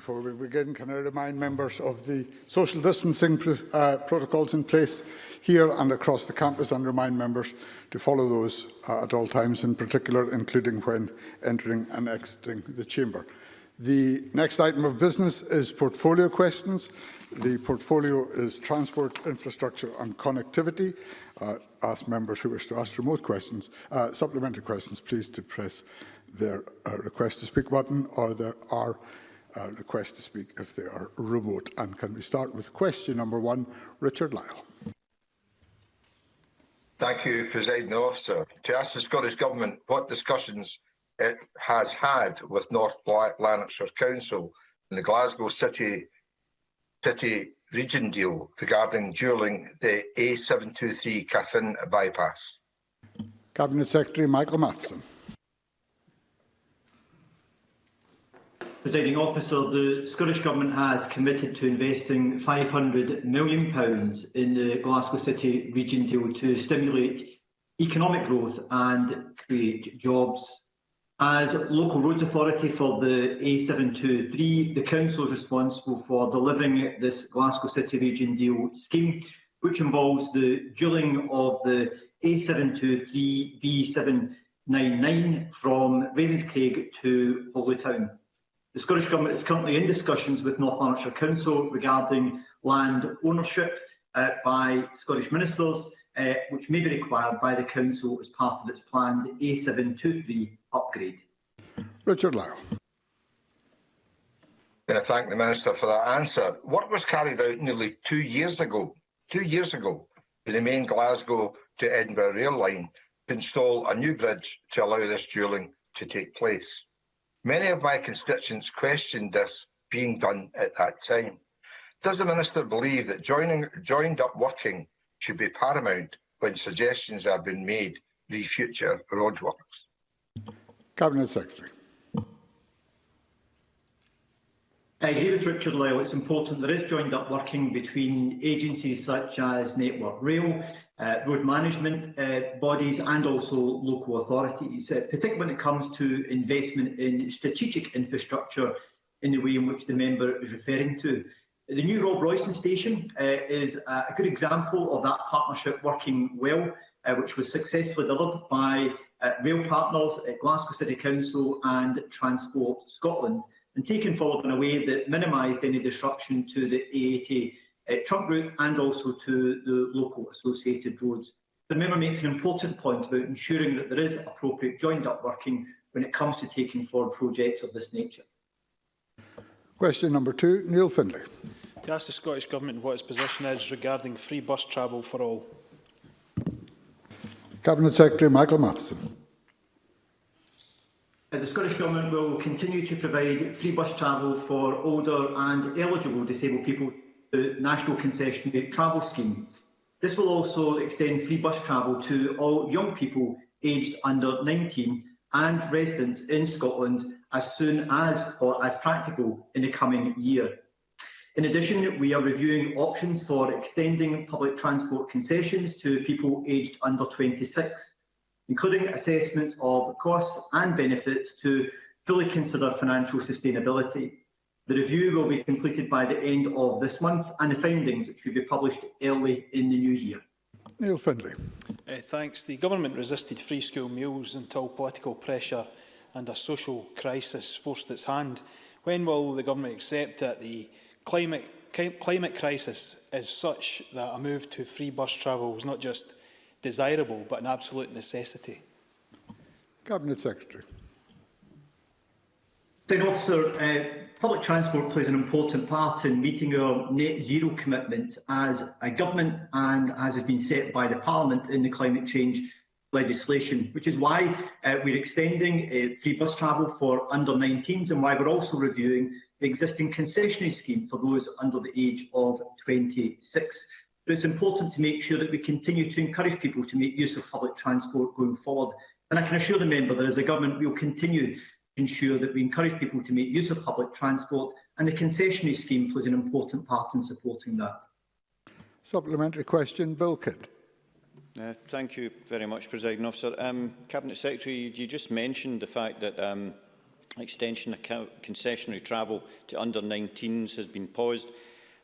Before we begin, can I remind members of the social distancing protocols in place here and across the campus, and remind members to follow those at all times, in particular including when entering and exiting the chamber. The next item of business is portfolio questions. The portfolio is transport, infrastructure and connectivity. Ask members who wish to ask remote questions, supplementary questions, please to press their request to speak button, or there are requests to speak if they are remote. And can we start with question number 1, Richard Lyle. Thank you, Presiding Officer. To ask the Scottish Government what discussions it has had with North Lanarkshire Council and the Glasgow City region deal regarding dualling the A723 Caithin bypass. Cabinet Secretary Michael Matheson. Presiding Officer, the Scottish Government has committed to investing £500 million in the Glasgow City region deal to stimulate economic growth and create jobs. As local roads authority for the A723, the Council is responsible for delivering this Glasgow City region deal scheme, which involves the dualling of the A723 B799 from Ravenscraig to Follow-Town. The Scottish Government is currently in discussions with North Lanarkshire Council regarding land ownership by Scottish ministers, which may be required by the Council as part of its planned A723 upgrade. Richard Lyle. I thank the Minister for that answer. Work was carried out nearly 2 years ago, in the main Glasgow to Edinburgh rail line to install a new bridge to allow this dualling to take place. Many of my constituents questioned this being done at that time. Does the Minister believe that joined up working should be paramount when suggestions have been made re future roadworks? Cabinet Secretary. I agree with Richard Lyle. It's important there is joined up working between agencies such as Network Rail, road management bodies and also local authorities, particularly when it comes to investment in strategic infrastructure in the way in which the member is referring to. The new Rob Royston station is a good example of that partnership working well, which was successfully delivered by rail partners at Glasgow City Council and Transport Scotland, and taken forward in a way that minimised any disruption to the A80 trunk route and also to the local associated roads. The member makes an important point about ensuring that there is appropriate joined-up working when it comes to taking forward projects of this nature. Question number 2, Neil Findlay. To ask the Scottish Government what its position is regarding free bus travel for all. Cabinet Secretary Michael Matheson. The Scottish Government will continue to provide free bus travel for older and eligible disabled people through the National Concessionary Travel Scheme. This will also extend free bus travel to all young people aged under 19 and residents in Scotland as soon as or as practical in the coming year. In addition, we are reviewing options for extending public transport concessions to people aged under 26, including assessments of costs and benefits to fully consider financial sustainability. The review will be completed by the end of this month, and the findings should be published early in the new year. Neil Findlay. Thanks. The Government resisted free school meals until political pressure and a social crisis forced its hand. When will the Government accept that the climate crisis is such that a move to free bus travel is not just desirable but an absolute necessity? Cabinet Secretary. Officer, public transport plays an important part in meeting our net zero commitment as a government and as has been set by the Parliament in the climate change legislation, which is why we're extending free bus travel for under 19s and why we're also reviewing the existing concessionary scheme for those under the age of 26. But it's important to make sure that we continue to encourage people to make use of public transport going forward. And I can assure the member that as a government, we will continue to ensure that we encourage people to make use of public transport, and the concessionary scheme plays an important part in supporting that. Supplementary question, Bill Kidd. Thank you very much, Presiding Officer. Cabinet Secretary, you just mentioned the fact that extension of concessionary travel to under-19s has been paused.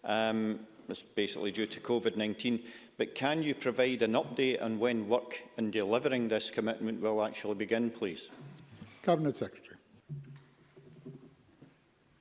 It's basically due to COVID-19. But can you provide an update on when work in delivering this commitment will actually begin, please? Cabinet Secretary.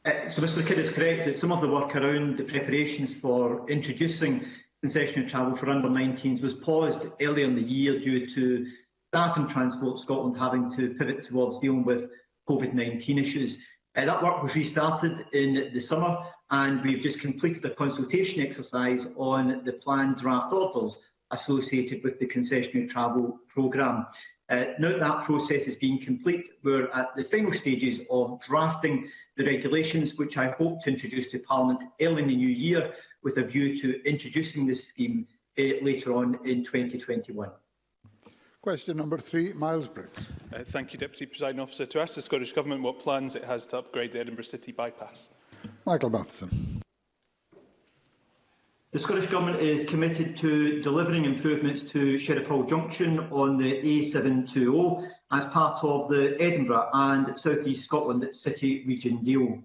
So Mr Kidd is correct that some of the work around the preparations for introducing concessionary travel for under-19s was paused earlier in the year due to staff and Transport Scotland having to pivot towards dealing with COVID-19 issues. That work was restarted in the summer, and we've just completed a consultation exercise on the planned draft orders associated with the concessionary travel programme. Now that process is being complete, we're at the final stages of drafting the regulations, which I hope to introduce to Parliament early in the new year, with a view to introducing this scheme later on in 2021. Question number 3, Miles Briggs. Thank you, Deputy Presiding Officer. To ask the Scottish Government what plans it has to upgrade the Edinburgh City bypass. Michael Matheson. The Scottish Government is committed to delivering improvements to Sheriff Hall Junction on the A720 as part of the Edinburgh and South East Scotland City Region deal.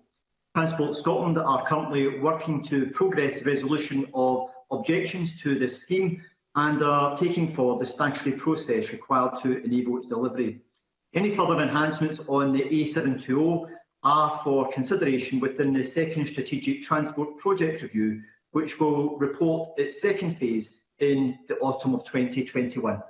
Transport Scotland are currently working to progress the resolution of objections to this scheme and are taking forward the statutory process required to enable its delivery. Any further enhancements on the A720 are for consideration within the second Strategic Transport Project Review, which will report its second phase in the autumn of 2021.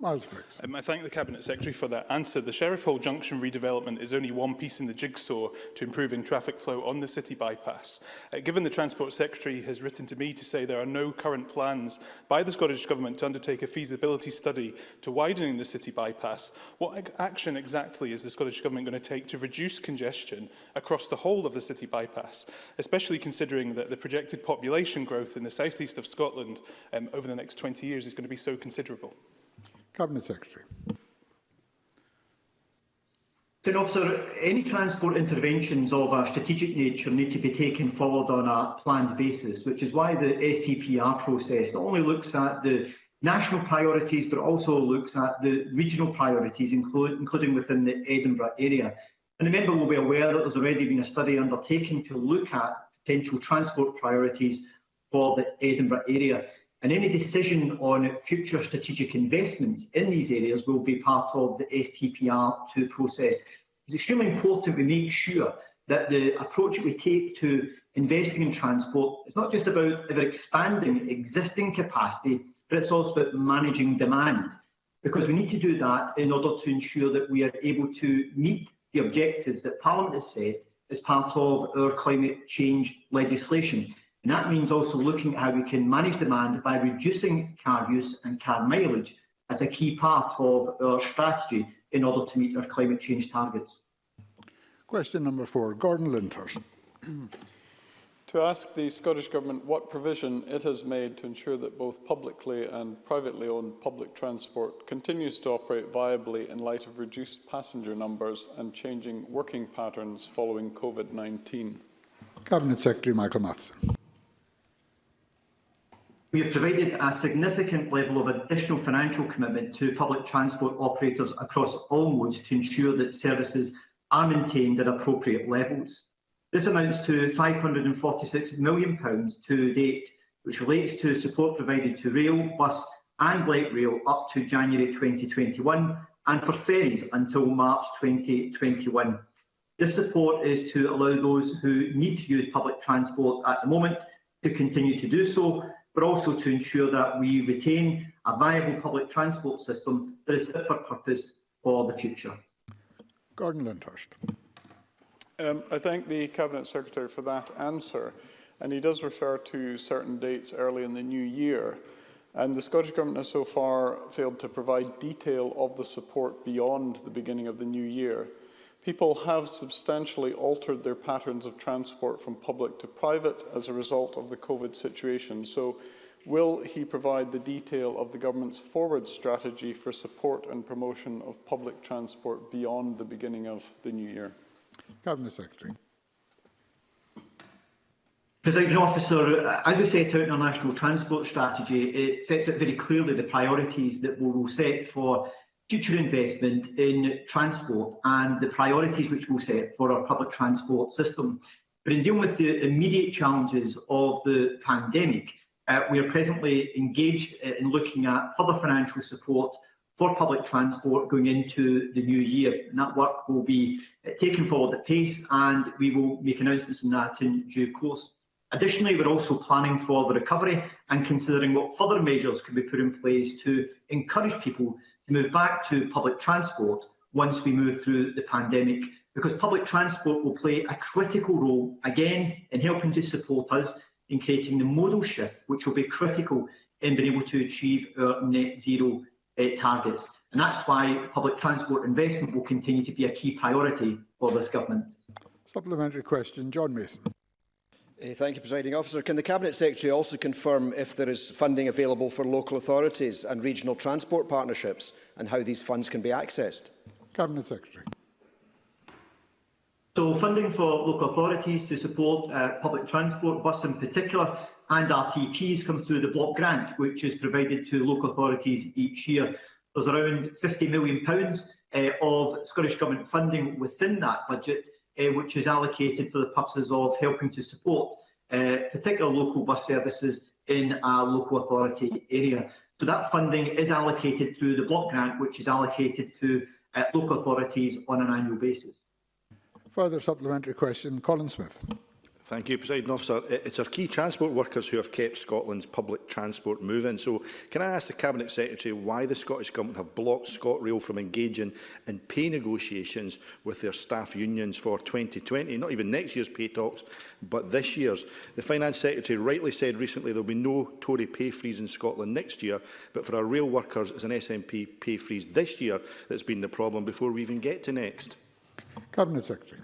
Miles Briggs. I thank the Cabinet Secretary for that answer. The Sheriff Hall Junction redevelopment is only one piece in the jigsaw to improving traffic flow on the city bypass. Given the Transport Secretary has written to me to say there are no current plans by the Scottish Government to undertake a feasibility study to widening the city bypass, what action exactly is the Scottish Government going to take to reduce congestion across the whole of the city bypass, especially considering that the projected population growth in the southeast of Scotland over the next 20 years is going to be so considerable? Cabinet Secretary. Officer, any transport interventions of a strategic nature need to be taken forward on a planned basis, which is why the STPR process not only looks at the national priorities, but also looks at the regional priorities, including within the Edinburgh area. And the member will be aware that there's already been a study undertaken to look at potential transport priorities for the Edinburgh area. And any decision on future strategic investments in these areas will be part of the STPR2 process. It's extremely important we make sure that the approach we take to investing in transport is not just about expanding existing capacity, but it's also about managing demand, because we need to do that in order to ensure that we are able to meet the objectives that Parliament has set as part of our climate change legislation. And that means also looking at how we can manage demand by reducing car use and car mileage as a key part of our strategy in order to meet our climate change targets. Question number 4, Gordon Lyndhurst. To ask the Scottish Government what provision it has made to ensure that both publicly and privately owned public transport continues to operate viably in light of reduced passenger numbers and changing working patterns following COVID-19. Cabinet Secretary Michael Matheson. We have provided a significant level of additional financial commitment to public transport operators across all modes to ensure that services are maintained at appropriate levels. This amounts to £546 million to date, which relates to support provided to rail, bus and light rail up to January 2021 and for ferries until March 2021. This support is to allow those who need to use public transport at the moment to continue to do so, but also to ensure that we retain a viable public transport system that is fit for purpose for the future. Gordon Lyndhurst. I thank the Cabinet Secretary for that answer, and he does refer to certain dates early in the new year. And the Scottish Government has so far failed to provide detail of the support beyond the beginning of the new year. People have substantially altered their patterns of transport from public to private as a result of the COVID situation. So will he provide the detail of the Government's forward strategy for support and promotion of public transport beyond the beginning of the new year? Cabinet Secretary. Presiding Officer, as we set out in our National Transport Strategy, it sets out very clearly the priorities that we will set for future investment in transport and the priorities which we'll set for our public transport system. But in dealing with the immediate challenges of the pandemic, we are presently engaged in looking at further financial support for public transport going into the new year. And that work will be taken forward at pace, and we will make announcements on that in due course. Additionally, we're also planning for the recovery and considering what further measures can be put in place to encourage people to move back to public transport once we move through the pandemic, because public transport will play a critical role, again, in helping to support us in creating the modal shift, which will be critical in being able to achieve our net zero targets. And that's why public transport investment will continue to be a key priority for this government. Supplementary question, John Matheson. Thank you, Presiding Officer. Can the Cabinet Secretary also confirm if there is funding available for local authorities and regional transport partnerships and how these funds can be accessed? Cabinet Secretary. So funding for local authorities to support public transport, bus in particular, and RTPs comes through the block grant, which is provided to local authorities each year. There's around £50 million of Scottish Government funding within that budget, which is allocated for the purposes of helping to support particular local bus services in a local authority area. So that funding is allocated through the block grant, which is allocated to local authorities on an annual basis. Further supplementary question, Colin Smith. Thank you, Presiding Officer. It's our key transport workers who have kept Scotland's public transport moving. So can I ask the Cabinet Secretary why the Scottish Government have blocked ScotRail from engaging in pay negotiations with their staff unions for 2020, not even next year's pay talks, but this year's? The Finance Secretary rightly said recently there will be no Tory pay freeze in Scotland next year, but for our rail workers, it's an SNP pay freeze this year that's been the problem before we even get to next. Cabinet Secretary.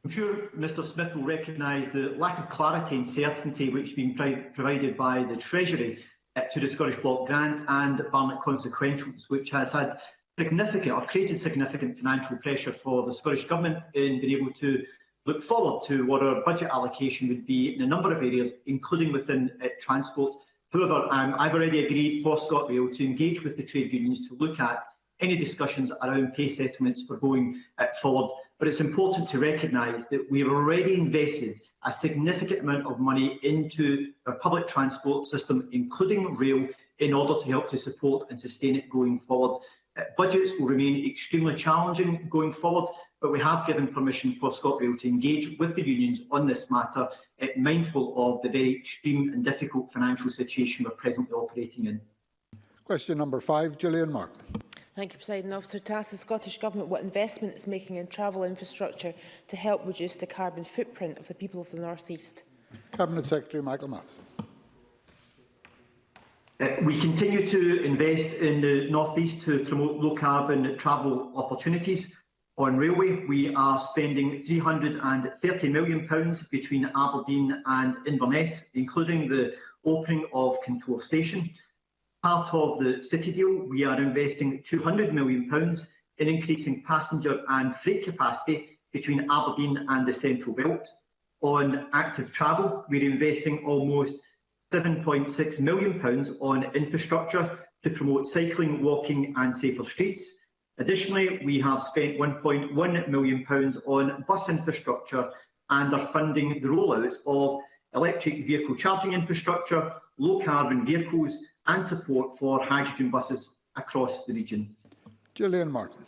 I'm sure Mr Smith will recognise the lack of clarity and certainty which has been provided by the Treasury to the Scottish Block Grant and Barnett Consequentials, which has had significant or created significant financial pressure for the Scottish Government in being able to look forward to what our budget allocation would be in a number of areas, including within transport. However, I've already agreed for ScotRail to engage with the trade unions to look at any discussions around pay settlements for going forward. But it's important to recognise that we have already invested a significant amount of money into our public transport system, including rail, in order to help to support and sustain it going forward. Budgets will remain extremely challenging going forward, but we have given permission for ScotRail to engage with the unions on this matter, mindful of the very extreme and difficult financial situation we're presently operating in. Question number 5, Gillian Martin. Thank you, Presiding Officer. To ask the Scottish Government what investment it's making in travel infrastructure to help reduce the carbon footprint of the people of the North East. Cabinet Secretary Michael Matheson. We continue to invest in the North East to promote low carbon travel opportunities. On railway, we are spending £330 million between Aberdeen and Inverness, including the opening of Kintour Station. Part of the City deal, we are investing £200 million in increasing passenger and freight capacity between Aberdeen and the Central Belt. On active travel, we're investing almost £7.6 million on infrastructure to promote cycling, walking and safer streets. Additionally, we have spent £1.1 million on bus infrastructure and are funding the rollout of electric vehicle charging infrastructure, low carbon vehicles and support for hydrogen buses across the region. Gillian Martin.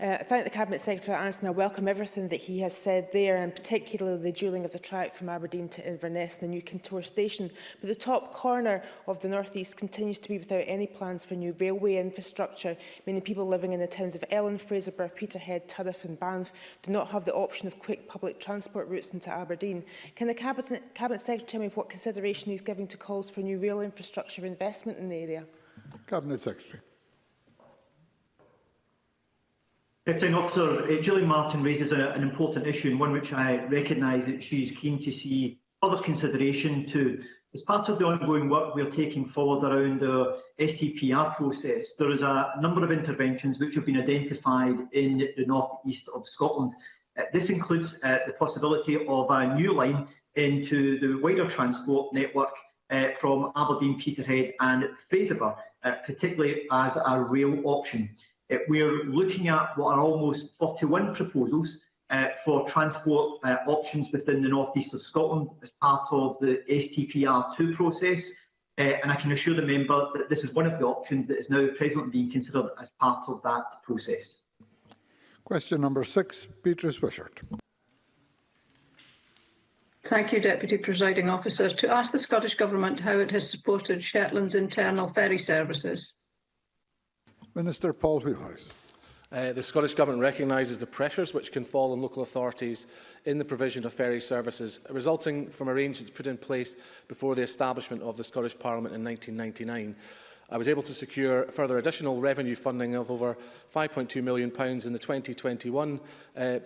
I thank the Cabinet Secretary for answering. I welcome everything that he has said there, and particularly the dualling of the track from Aberdeen to Inverness and the new Kintour Station. But the top corner of the North East continues to be without any plans for new railway infrastructure, meaning people living in the towns of Ellen, Fraserburgh, Peterhead, Turriff and Banff do not have the option of quick public transport routes into Aberdeen. Can the Cabinet Secretary tell me what consideration he's giving to calls for new rail infrastructure investment in the area? Cabinet Secretary. Presiding Officer, Gillian Martin raises an important issue, and one which I recognise that she's keen to see further consideration to. As part of the ongoing work we're taking forward around the STPR process, there is a number of interventions which have been identified in the north east of Scotland. This includes the possibility of a new line into the wider transport network from Aberdeen, Peterhead and Fraserburgh, particularly as a rail option. We're looking at what are almost 41 proposals for transport options within the North East of Scotland as part of the STPR2 process. And I can assure the member that this is one of the options that is now presently being considered as part of that process. Question number 6, Beatrice Wishart. Thank you, Deputy Presiding Officer. To ask the Scottish Government how it has supported Shetland's internal ferry services. Minister Paul Wheelhouse. The Scottish Government recognises the pressures which can fall on local authorities in the provision of ferry services, resulting from arrangements put in place before the establishment of the Scottish Parliament in 1999. I was able to secure further additional revenue funding of over £5.2 million in the 2021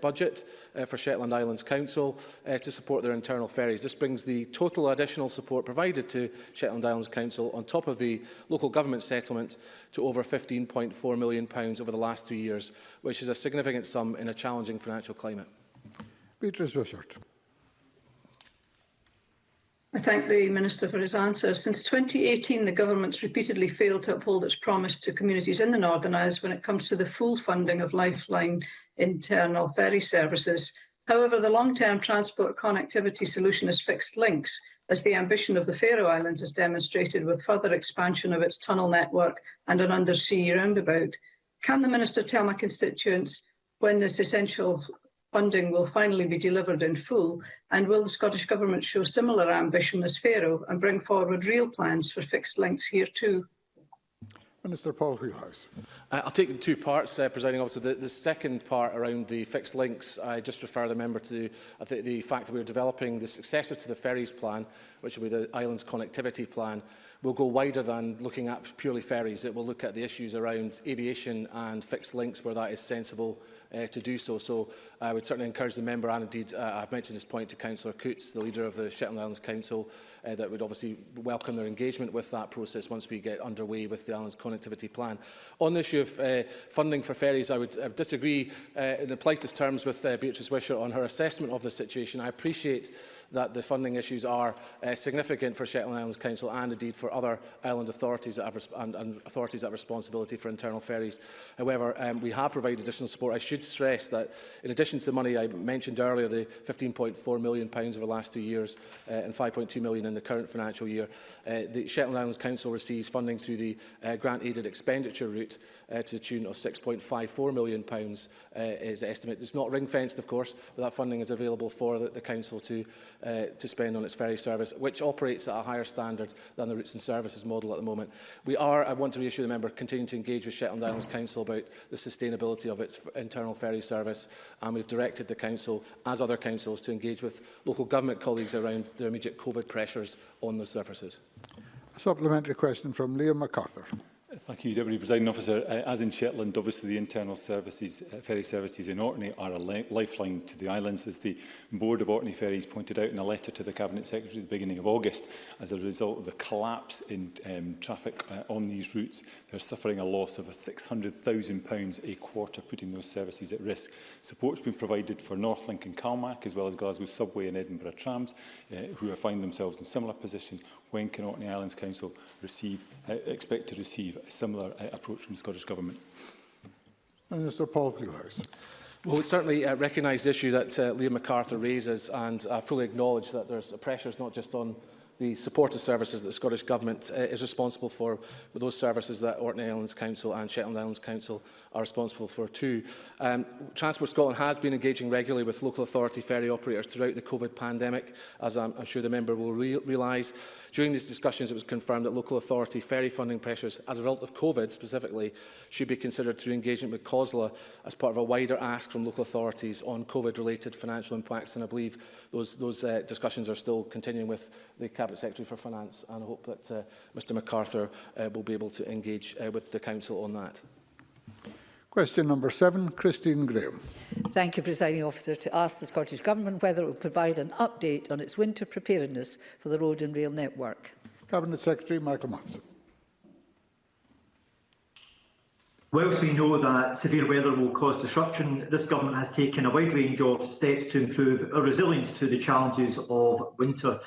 budget for Shetland Islands Council to support their internal ferries. This brings the total additional support provided to Shetland Islands Council on top of the local government settlement to over £15.4 million over the last 3 years, which is a significant sum in a challenging financial climate. Beatrice Wishart. I thank the Minister for his answer. Since 2018, the Government's repeatedly failed to uphold its promise to communities in the Northern Isles when it comes to the full funding of Lifeline internal ferry services. However, the long-term transport connectivity solution is fixed links, as the ambition of the Faroe Islands is demonstrated with further expansion of its tunnel network and an undersea roundabout. Can the Minister tell my constituents when this essential funding will finally be delivered in full, and will the Scottish Government show similar ambition as Faroe and bring forward real plans for fixed links here too? Minister Paul Wheelhouse. I'll take the two parts, Presiding Officer. The second part around the fixed links, I just refer the member to the fact that we're developing the successor to the ferries plan, which will be the Islands Connectivity Plan. Will go wider than looking at purely ferries. It will look at the issues around aviation and fixed links where that is sensible to do so. So I would certainly encourage the member, and indeed I've mentioned this point to Councillor Coots, the leader of the Shetland Islands Council, that would obviously welcome their engagement with that process once we get underway with the Islands Connectivity Plan. On the issue of funding for ferries, I would disagree in the politest terms with Beatrice Wishart on her assessment of the situation. I appreciate that the funding issues are significant for Shetland Islands Council and indeed for other island authorities that have, and authorities that have responsibility for internal ferries. However, we have provided additional support. I should stress that in addition to the money I mentioned earlier, the £15.4 million over the last 2 years and £5.2 million in the current financial year, the Shetland Islands Council receives funding through the grant-aided expenditure route to the tune of £6.54 million is the estimate. It's not ring-fenced, of course, but that funding is available for the Council to spend on its ferry service, which operates at a higher standard than the routes and services model at the moment. We are, I want to reassure the member, continuing to engage with Shetland Islands Council about the sustainability of its internal ferry service, and we've directed the Council, as other councils, to engage with local government colleagues around their immediate COVID pressures on those services. A supplementary question from Liam MacArthur. Thank you, Deputy Presiding Officer. As in Shetland, obviously the internal services, ferry services in Orkney are a lifeline to the islands, as the Board of Orkney Ferries pointed out in a letter to the Cabinet Secretary at the beginning of August. As a result of the collapse in traffic on these routes, they're suffering a loss of £600,000 a quarter, putting those services at risk. Support's been provided for Northlink and Calmac, as well as Glasgow Subway and Edinburgh Trams, who find themselves in a similar position. When can Orkney Islands Council expect to receive a similar approach from the Scottish Government? Minister Paul Wheelhouse. Well, we certainly recognise the issue that Liam MacArthur raises, and I fully acknowledge that there's pressures not just on the supportive services that the Scottish Government is responsible for, but those services that Orkney Islands Council and Shetland Islands Council are responsible for too. Transport Scotland has been engaging regularly with local authority ferry operators throughout the COVID pandemic, as I'm sure the member will realise. During these discussions, it was confirmed that local authority ferry funding pressures, as a result of COVID specifically, should be considered through engagement with COSLA as part of a wider ask from local authorities on COVID-related financial impacts. And I believe those discussions are still continuing with the Cabinet Secretary for Finance, and I hope that Mr MacArthur will be able to engage with the Council on that. Question number 7, Christine Graham. Thank you, Presiding Officer. To ask the Scottish Government whether it will provide an update on its winter preparedness for the road and rail network. Cabinet Secretary Michael Matheson. Whilst we know that severe weather will cause disruption, this Government has taken a wide range of steps to improve our resilience to the challenges of winter.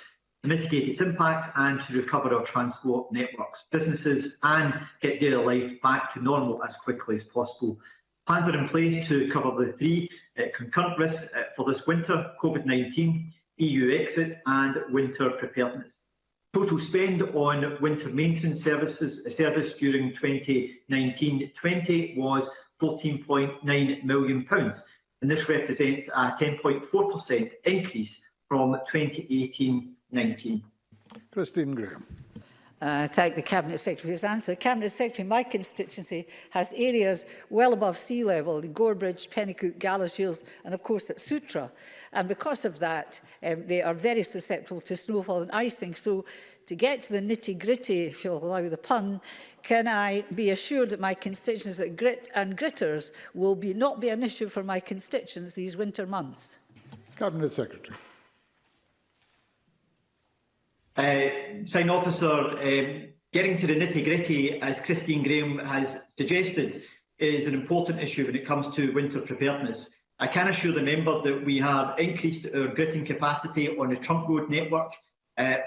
to mitigate its impacts and to recover our transport networks, businesses and get daily life back to normal as quickly as possible. Plans are in place to cover the three concurrent risks for this winter: COVID-19, EU exit and winter preparedness. Total spend on winter maintenance service during 2019-20 was £14.9 million, and this represents a 10.4% increase from 2018-19. Christine Graham. Thank the Cabinet Secretary for his answer. Cabinet Secretary, my constituency has areas well above sea level in Gorebridge, Pennycook, Galashiels and of course at Sutra. And because of that, they are very susceptible to snowfall and icing. So to get to the nitty-gritty, if you'll allow the pun, can I be assured that my constituents that grit and gritters will not be an issue for my constituents these winter months? Cabinet Secretary. Sign officer, getting to the nitty-gritty, as Christine Graham has suggested, is an important issue when it comes to winter preparedness. I can assure the member that we have increased our gritting capacity on the trunk road network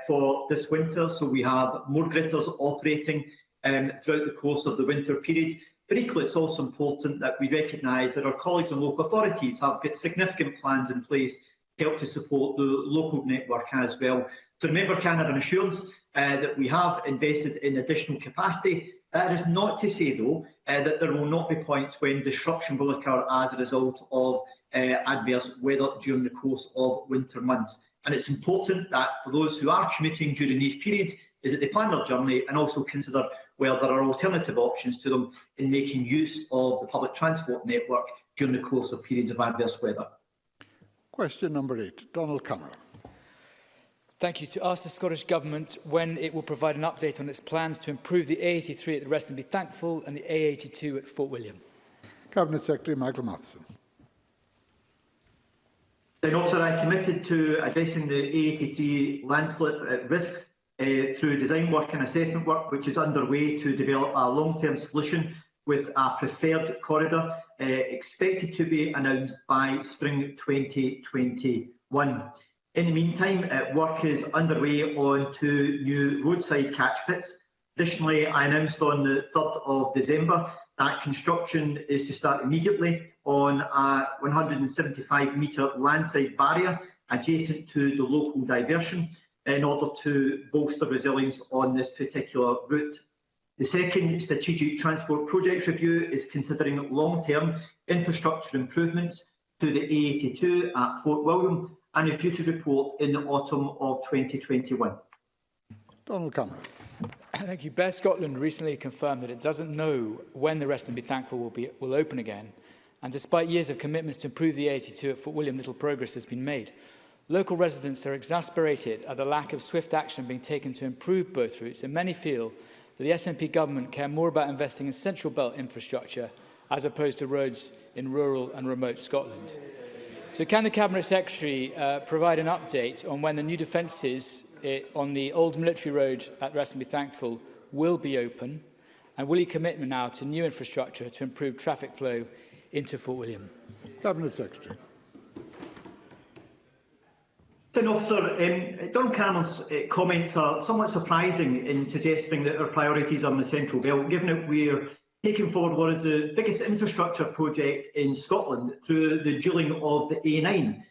for this winter, so we have more gritters operating throughout the course of the winter period. But equally, it's also important that we recognise that our colleagues in local authorities have got significant plans in place to help to support the local network as well. So the member can have an assurance that we have invested in additional capacity. That is not to say, though, that there will not be points when disruption will occur as a result of adverse weather during the course of winter months. And it's important that for those who are commuting during these periods, is that they plan their journey and also consider whether there are alternative options to them in making use of the public transport network during the course of periods of adverse weather. Question number 8, Donald Cameron. Thank you. To ask the Scottish Government when it will provide an update on its plans to improve the A83 at the Rest and Be Thankful and the A82 at Fort William. Cabinet Secretary Michael Matheson. Officer, I committed to addressing the A83 landslip risks through design work and assessment work, which is underway to develop a long-term solution with a preferred corridor expected to be announced by spring 2021. In the meantime, work is underway on 2 new roadside catch pits. Additionally, I announced on the 3rd of December that construction is to start immediately on a 175-metre landside barrier adjacent to the local diversion in order to bolster resilience on this particular route. The second strategic transport projects review is considering long-term infrastructure improvements to the A82 at Fort William and is due to report in the autumn of 2021. Donald Cameron. Thank you. Best Scotland recently confirmed that it doesn't know when the Rest and Be Thankful will open again. And despite years of commitments to improve the A82 at Fort William, little progress has been made. Local residents are exasperated at the lack of swift action being taken to improve both routes, and many feel that the SNP government care more about investing in Central Belt infrastructure as opposed to roads in rural and remote Scotland. So can the Cabinet Secretary provide an update on when the new defences on the old military road at Rest and Be Thankful will be open, and will he commit now to new infrastructure to improve traffic flow into Fort William? Cabinet Secretary. Officer, Don Cameron's comments are somewhat surprising in suggesting that our priorities are in the Central Belt, given that we're taking forward what is the biggest infrastructure project in Scotland through the dualling of the A9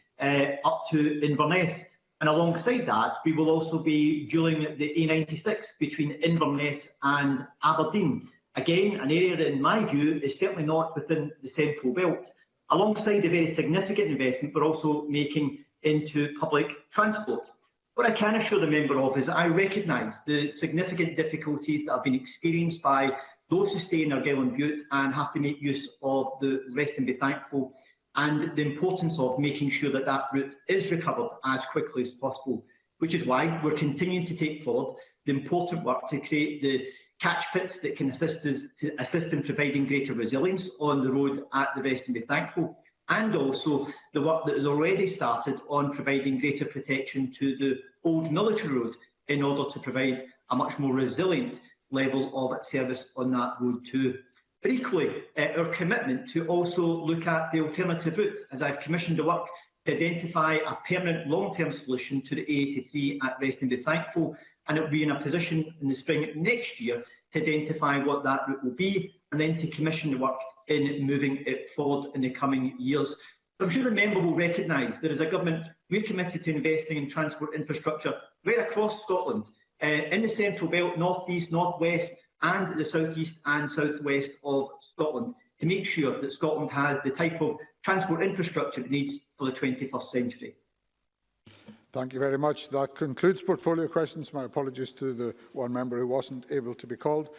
up to Inverness. And alongside that, we will also be dualling the A96 between Inverness and Aberdeen. Again, an area that, in my view, is certainly not within the Central Belt. Alongside a very significant investment, we're also making into public transport. What I can assure the member of is that I recognise the significant difficulties that have been experienced by those who stay in Argyll and Bute and have to make use of the Rest and Be Thankful, and the importance of making sure that that route is recovered as quickly as possible, which is why we're continuing to take forward the important work to create the catch pits that can assist in providing greater resilience on the road at the Rest and Be Thankful, and also the work that has already started on providing greater protection to the old military road in order to provide a much more resilient level of service on that road too. But equally, our commitment to also look at the alternative route, as I've commissioned the work to identify a permanent long-term solution to the A83 at Weston Be Thankful, and it will be in a position in the spring next year to identify what that route will be, and then to commission the work in moving it forward in the coming years. I'm sure the member will recognise that as a government, we're committed to investing in transport infrastructure right across Scotland, in the Central Belt, North East, North West, and the South East and South West of Scotland, to make sure that Scotland has the type of transport infrastructure it needs for the 21st century. Thank you very much. That concludes portfolio questions. My apologies to the one member who wasn't able to be called.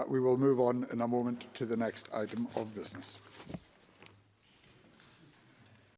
We will move on in a moment to the next item of business.